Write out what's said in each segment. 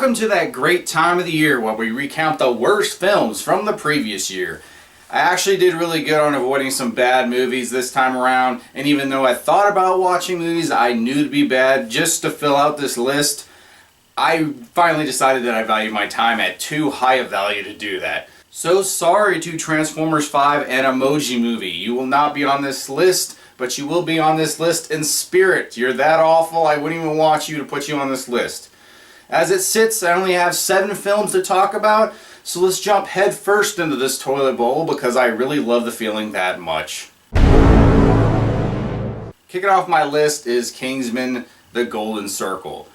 Welcome to that great time of the year where we recount the worst films from the previous year. I actually did really good on avoiding some bad movies this time around, and even though I thought about watching movies I knew to be bad just to fill out this list, I finally decided that I value my time at too high a value to do that. So sorry to Transformers 5 and Emoji Movie. You will not be on this list, but you will be on this list in spirit. You're that awful, I wouldn't even want you to put you on this list. As it sits, I only have 7 films to talk about, so let's jump head first into this toilet bowl because I really love the feeling that much. Kicking off my list is Kingsman: The Golden Circle.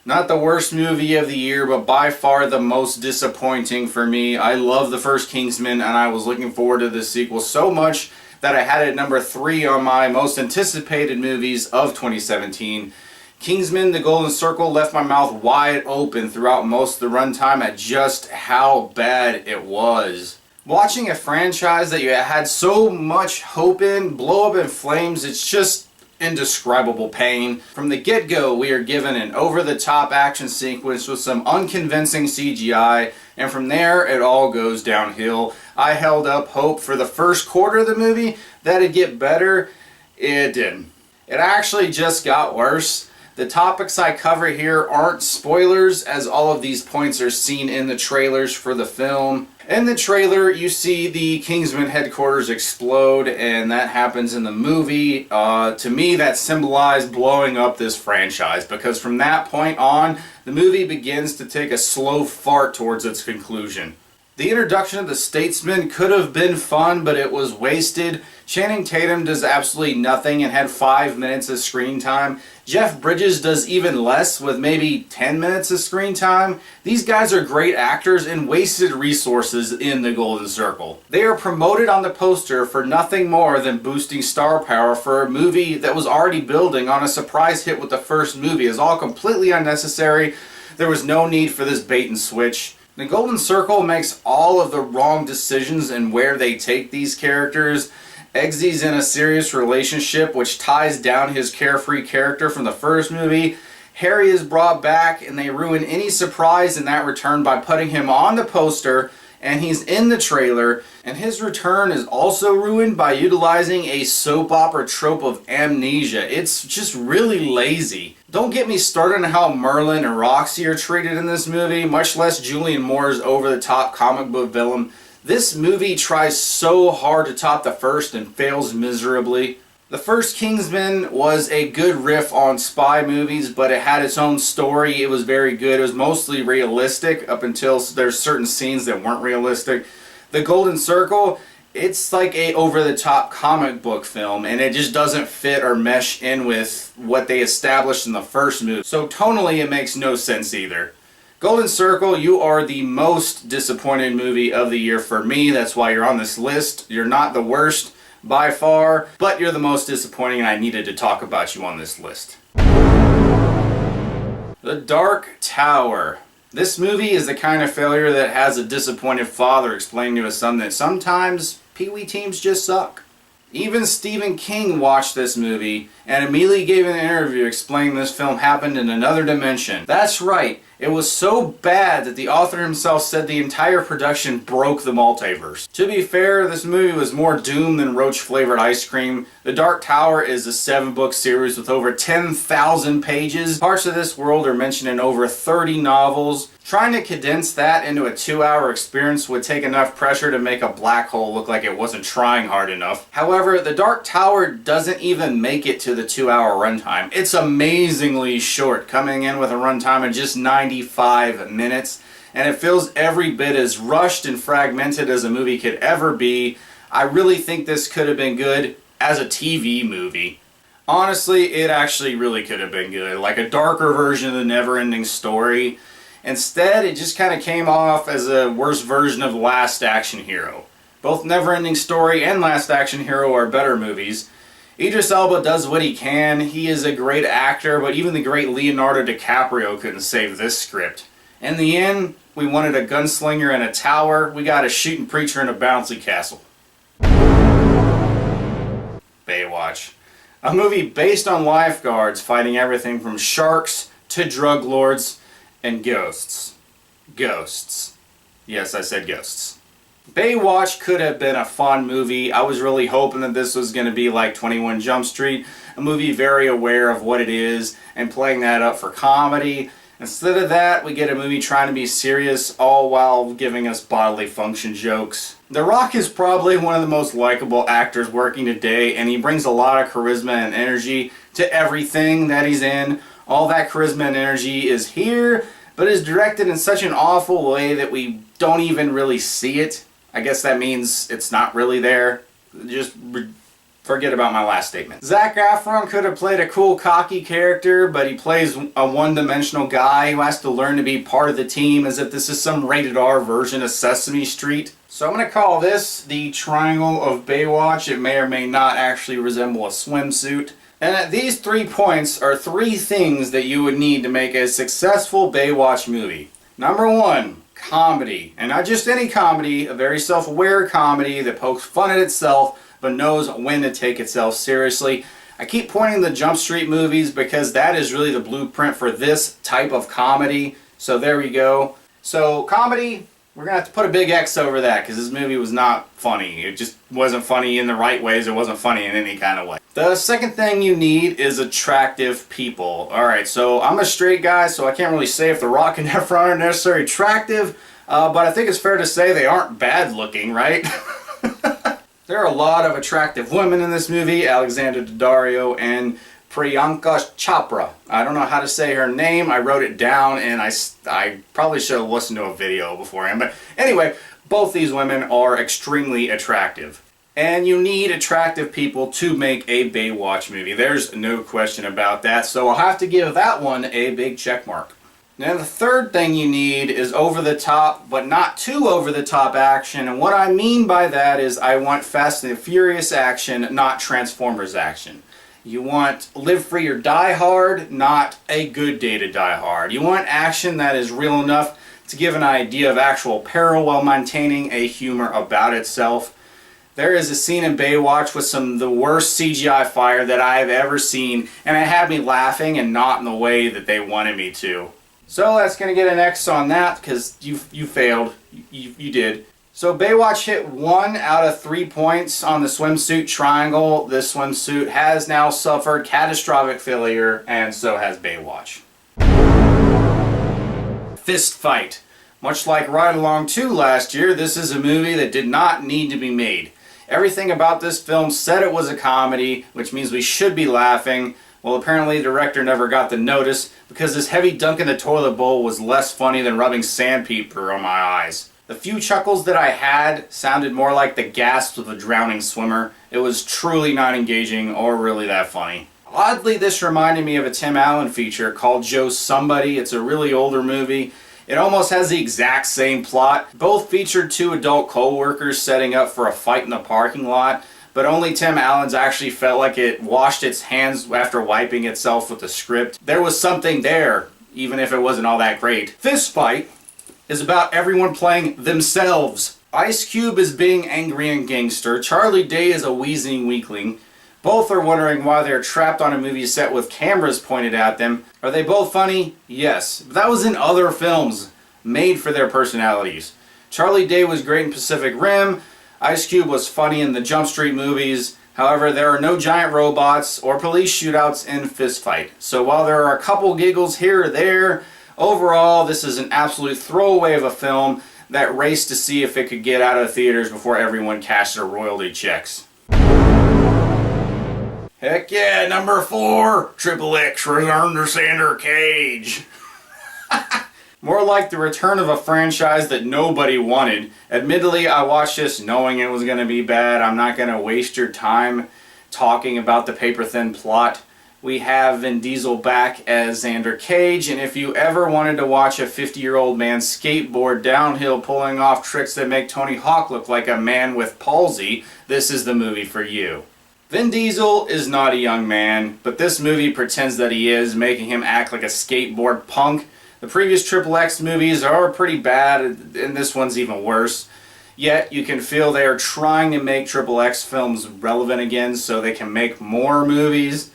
Not the worst movie of the year, but by far the most disappointing for me. I love the first Kingsman, and I was looking forward to this sequel so much that I had it at number 3 on my most anticipated movies of 2017. Kingsman: The Golden Circle left my mouth wide open throughout most of the runtime at just how bad it was. Watching a franchise that you had so much hope in blow up in flames, it's just indescribable pain. From the get-go, we are given an over-the-top action sequence with some unconvincing CGI, and from there it all goes downhill. I held up hope for the first quarter of the movie that it'd get better. It didn't. It actually just got worse. The topics I cover here aren't spoilers, as all of these points are seen in the trailers for the film. In the trailer, you see the Kingsman headquarters explode, and that happens in the movie. To me, that symbolized blowing up this franchise, because from that point on, the movie begins to take a slow fart towards its conclusion. The introduction of the Statesman could have been fun, but it was wasted. Channing Tatum does absolutely nothing and had 5 minutes of screen time. Jeff Bridges does even less, with maybe 10 minutes of screen time. These guys are great actors and wasted resources in The Golden Circle. They are promoted on the poster for nothing more than boosting star power for a movie that was already building on a surprise hit with the first movie. It's all completely unnecessary. There was no need for this bait and switch. The Golden Circle makes all of the wrong decisions in where they take these characters. Eggsy's in a serious relationship which ties down his carefree character from the first movie. Harry is brought back and they ruin any surprise in that return by putting him on the poster, and he's in the trailer, and his return is also ruined by utilizing a soap opera trope of amnesia. It's just really lazy. Don't get me started on how Merlin and Roxy are treated in this movie, much less Julianne Moore's over-the-top comic book villain. This movie tries so hard to top the first and fails miserably. The first Kingsman was a good riff on spy movies, but it had its own story. It was very good. It was mostly realistic up until there's certain scenes that weren't realistic. The Golden Circle, it's like a over-the-top comic book film, and it just doesn't fit or mesh in with what they established in the first movie. So tonally, it makes no sense either. Golden Circle, you are the most disappointed movie of the year for me. That's why you're on this list. You're not the worst by far, but you're the most disappointing, and I needed to talk about you on this list. The Dark Tower. This movie is the kind of failure that has a disappointed father explaining to his son that sometimes Pee-wee teams just suck. Even Stephen King watched this movie and immediately gave an interview explaining this film happened in another dimension. That's right, it was so bad that the author himself said the entire production broke the multiverse. To be fair, this movie was more doomed than roach-flavored ice cream. The Dark Tower is a 7-book series with over 10,000 pages. Parts of this world are mentioned in over 30 novels. Trying to condense that into a 2-hour experience would take enough pressure to make a black hole look like it wasn't trying hard enough. However, The Dark Tower doesn't even make it to the 2-hour runtime. It's amazingly short, coming in with a runtime of just 95 minutes, and it feels every bit as rushed and fragmented as a movie could ever be. I really think this could have been good as a TV movie. Honestly, it actually really could have been good, like a darker version of The Never-Ending Story. Instead, it just kind of came off as a worse version of Last Action Hero. Both Never-Ending Story and Last Action Hero are better movies. Idris Elba does what he can. He is a great actor, but even the great Leonardo DiCaprio couldn't save this script. In the end, we wanted a gunslinger in a tower. We got a shooting preacher in a bouncy castle. Baywatch. A movie based on lifeguards fighting everything from sharks to drug lords and ghosts. Ghosts. Yes, I said ghosts. Baywatch could have been a fun movie. I was really hoping that this was going to be like 21 Jump Street, a movie very aware of what it is and playing that up for comedy. Instead of that, we get a movie trying to be serious, all while giving us bodily function jokes. The Rock is probably one of the most likable actors working today, and he brings a lot of charisma and energy to everything that he's in. All that charisma and energy is here, but is directed in such an awful way that we don't even really see it. I guess that means it's not really there. Just forget about my last statement. Zac Efron could have played a cool, cocky character, but he plays a one-dimensional guy who has to learn to be part of the team as if this is some rated R version of Sesame Street. So I'm going to call this the Triangle of Baywatch. It may or may not actually resemble a swimsuit. And these 3 points are 3 things that you would need to make a successful Baywatch movie. Number 1, comedy. And not just any comedy, a very self-aware comedy that pokes fun at itself but knows when to take itself seriously. I keep pointing to the Jump Street movies because that is really the blueprint for this type of comedy. So there we go. So comedy, we're going to have to put a big X over that because this movie was not funny. It just wasn't funny in the right ways. It wasn't funny in any kind of way. The second thing you need is attractive people. Alright, so I'm a straight guy, so I can't really say if The Rock and Efron are necessarily attractive, but I think it's fair to say they aren't bad looking, right? There are a lot of attractive women in this movie, Alexander Daddario and Priyanka Chopra. I don't know how to say her name. I wrote it down and I probably should have listened to a video beforehand. But anyway, both these women are extremely attractive. And you need attractive people to make a Baywatch movie. There's no question about that. So I'll have to give that one a big check mark. Now the third thing you need is over-the-top, but not too over-the-top action. And what I mean by that is I want Fast and Furious action, not Transformers action. You want Live Free or Die Hard, not A Good Day to Die Hard. You want action that is real enough to give an idea of actual peril while maintaining a humor about itself. There is a scene in Baywatch with some of the worst CGI fire that I have ever seen, and it had me laughing and not in the way that they wanted me to. So that's going to get an X on that because you failed. You did. So Baywatch hit 1 out of 3 points on the swimsuit triangle. This swimsuit has now suffered catastrophic failure, and so has Baywatch. Fistfight. Much like Ride Along 2 last year, this is a movie that did not need to be made. Everything about this film said it was a comedy, which means we should be laughing. Well, apparently the director never got the notice because this heavy dunk in the toilet bowl was less funny than rubbing sandpaper on my eyes. The few chuckles that I had sounded more like the gasps of a drowning swimmer. It was truly not engaging or really that funny. Oddly, this reminded me of a Tim Allen feature called Joe Somebody. It's a really older movie. It almost has the exact same plot. Both featured 2 adult co-workers setting up for a fight in the parking lot. But only Tim Allen's actually felt like it washed its hands after wiping itself with the script. There was something there, even if it wasn't all that great. Fistfight is about everyone playing themselves. Ice Cube is being angry and gangster. Charlie Day is a wheezing weakling. Both are wondering why they're trapped on a movie set with cameras pointed at them. Are they both funny? Yes. But that was in other films made for their personalities. Charlie Day was great in Pacific Rim. Ice Cube was funny in the Jump Street movies. However, there are no giant robots or police shootouts in Fistfight. So while there are a couple giggles here or there, overall this is an absolute throwaway of a film that raced to see if it could get out of theaters before everyone cashed their royalty checks. Heck yeah, number 4, Triple X returned to Xander Cage. More like the return of a franchise that nobody wanted. Admittedly, I watched this knowing it was going to be bad. I'm not going to waste your time talking about the paper-thin plot. We have Vin Diesel back as Xander Cage, and if you ever wanted to watch a 50-year-old man skateboard downhill pulling off tricks that make Tony Hawk look like a man with palsy, this is the movie for you. Vin Diesel is not a young man, but this movie pretends that he is, making him act like a skateboard punk. The previous Triple X movies are pretty bad, and this one's even worse. Yet, you can feel they are trying to make Triple X films relevant again so they can make more movies.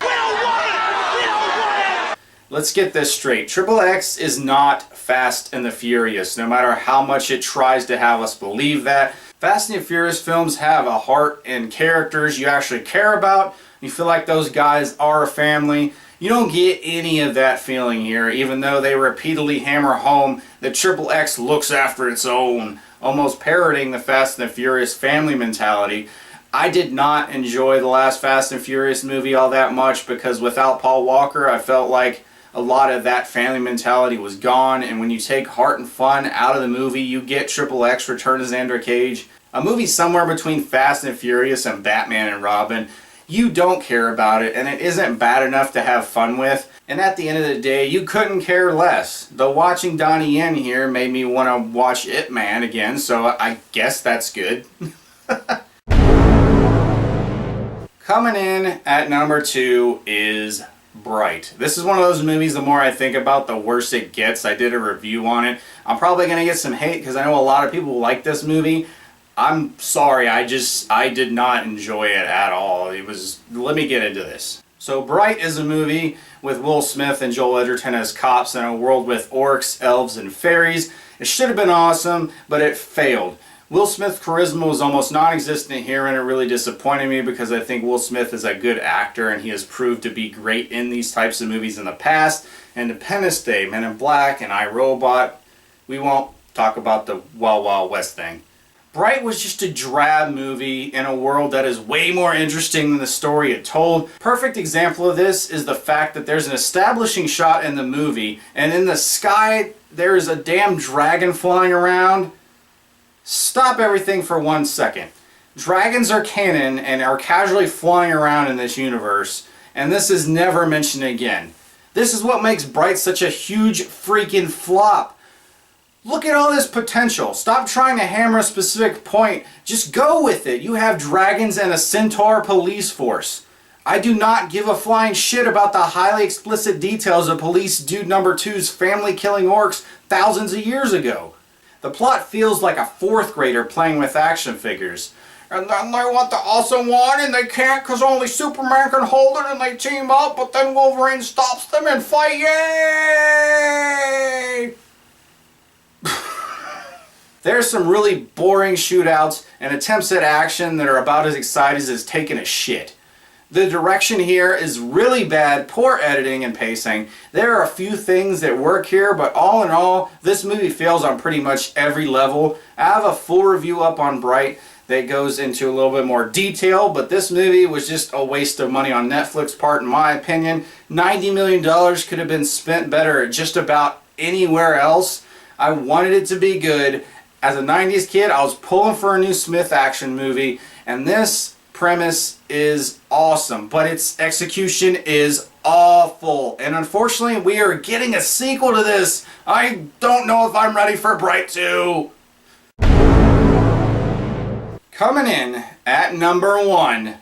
Let's get this straight. Triple X is not Fast and the Furious, no matter how much it tries to have us believe that. Fast and the Furious films have a heart and characters you actually care about. You feel like those guys are a family. You don't get any of that feeling here, even though they repeatedly hammer home that Triple X looks after its own, almost parroting the Fast and the Furious family mentality. I did not enjoy the last Fast and Furious movie all that much because without Paul Walker, I felt like a lot of that family mentality was gone, and when you take heart and fun out of the movie, you get Triple X Return to Xander Cage, a movie somewhere between Fast and Furious and Batman and Robin. You don't care about it, and it isn't bad enough to have fun with, and at the end of the day, you couldn't care less. Though watching Donnie Yen here made me want to watch Ip Man again, so I guess that's good. Coming in at number 2 is Bright. This is one of those movies, the more I think about, the worse it gets. I did a review on it. I'm probably going to get some hate because I know a lot of people like this movie. I'm sorry, I did not enjoy it at all. Let me get into this. So Bright is a movie with Will Smith and Joel Edgerton as cops in a world with orcs, elves, and fairies. It should have been awesome, but it failed. Will Smith's charisma was almost non-existent here, and it really disappointed me because I think Will Smith is a good actor and he has proved to be great in these types of movies in the past. Independence Day, Men in Black, and I, Robot. We won't talk about the Wild Wild West thing. Bright was just a drab movie in a world that is way more interesting than the story it told. Perfect example of this is the fact that there's an establishing shot in the movie, and in the sky there is a damn dragon flying around. Stop everything for 1 second. Dragons are canon and are casually flying around in this universe, and this is never mentioned again. This is what makes Bright such a huge freaking flop. Look at all this potential. Stop trying to hammer a specific point. Just go with it. You have dragons and a centaur police force. I do not give a flying shit about the highly explicit details of Police Dude Number 2's family killing orcs thousands of years ago. The plot feels like a 4th grader playing with action figures. And then they want the awesome one and they can't because only Superman can hold it and they team up, but then Wolverine stops them and fight. Yay! There's some really boring shootouts and attempts at action that are about as exciting as taking a shit. The direction here is really bad, poor editing and pacing. There are a few things that work here, but all in all, this movie fails on pretty much every level. I have a full review up on Bright that goes into a little bit more detail, but this movie was just a waste of money on Netflix's part, in my opinion. $90 million could have been spent better at just about anywhere else. I wanted it to be good. As a 90s kid, I was pulling for a new Smith action movie, and this premise is awesome, but its execution is awful. And unfortunately, we are getting a sequel to this. I don't know if I'm ready for Bright 2. Coming in at number 1,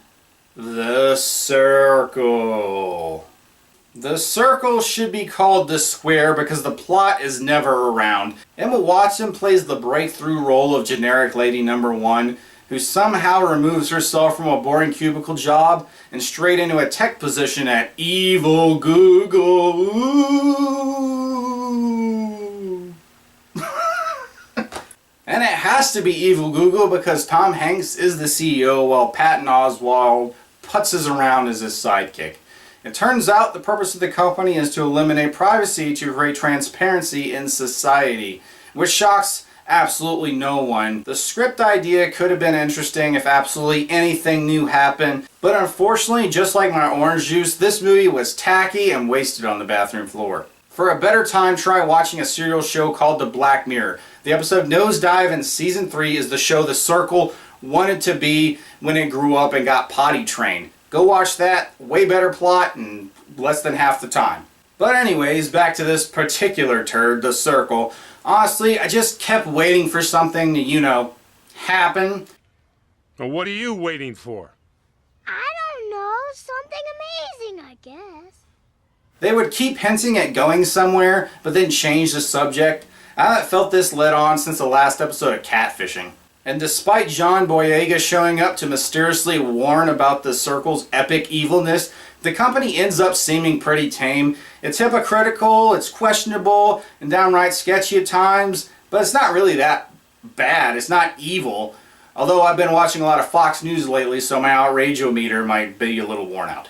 The Circle. The Circle should be called The Square because the plot is never around. Emma Watson plays the breakthrough role of generic lady number 1, who somehow removes herself from a boring cubicle job and straight into a tech position at Evil Google. Ooh. And it has to be Evil Google because Tom Hanks is the CEO while Patton Oswalt putzes around as his sidekick. It turns out the purpose of the company is to eliminate privacy to create transparency in society, which shocks absolutely no one. The script idea could have been interesting if absolutely anything new happened, but unfortunately, just like my orange juice, this movie was tacky and wasted on the bathroom floor. For a better time, try watching a serial show called The Black Mirror. The episode Nosedive in Season 3 is the show The Circle wanted to be when it grew up and got potty trained. Go watch that, way better plot in less than half the time. But anyways, back to this particular turd, The Circle. Honestly, I just kept waiting for something to, happen. Well, what are you waiting for? I don't know. Something amazing, I guess. They would keep hinting at going somewhere, but then change the subject. I haven't felt this led on since the last episode of Catfishing. And despite John Boyega showing up to mysteriously warn about the Circle's epic evilness, the company ends up seeming pretty tame. It's hypocritical, it's questionable, and downright sketchy at times, but it's not really that bad. It's not evil. Although I've been watching a lot of Fox News lately, so my outrageometer might be a little worn out.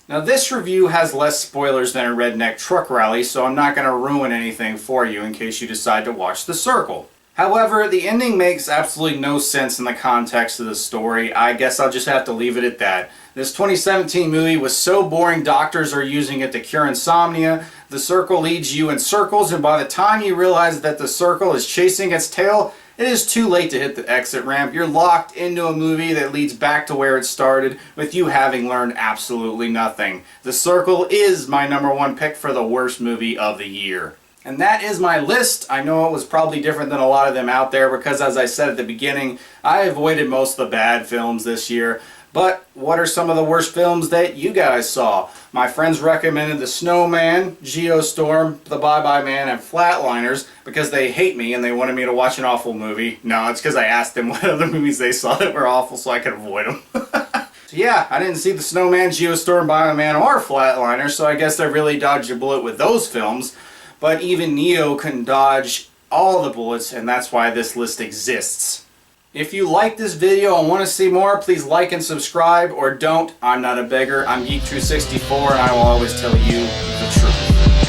Now this review has less spoilers than a redneck truck rally, so I'm not going to ruin anything for you in case you decide to watch The Circle. However, the ending makes absolutely no sense in the context of the story. I guess I'll just have to leave it at that. This 2017 movie was so boring doctors are using it to cure insomnia. The Circle leads you in circles, and by the time you realize that the Circle is chasing its tail, it is too late to hit the exit ramp. You're locked into a movie that leads back to where it started, with you having learned absolutely nothing. The Circle is my #1 pick for the worst movie of the year. And that is my list. I know it was probably different than a lot of them out there because, as I said at the beginning, I avoided most of the bad films this year. But what are some of the worst films that you guys saw? My friends recommended The Snowman, Geostorm, The Bye-Bye Man, and Flatliners because they hate me and they wanted me to watch an awful movie. No, it's because I asked them what other movies they saw that were awful so I could avoid them. So yeah, I didn't see The Snowman, Geostorm, Bye-Bye Man, or Flatliners, so I guess I really dodged a bullet with those films. But even Neo couldn't dodge all the bullets, and that's why this list exists. If you like this video and want to see more, please like and subscribe, or don't. I'm not a beggar. I'm Geek True 64, and I will always tell you the truth.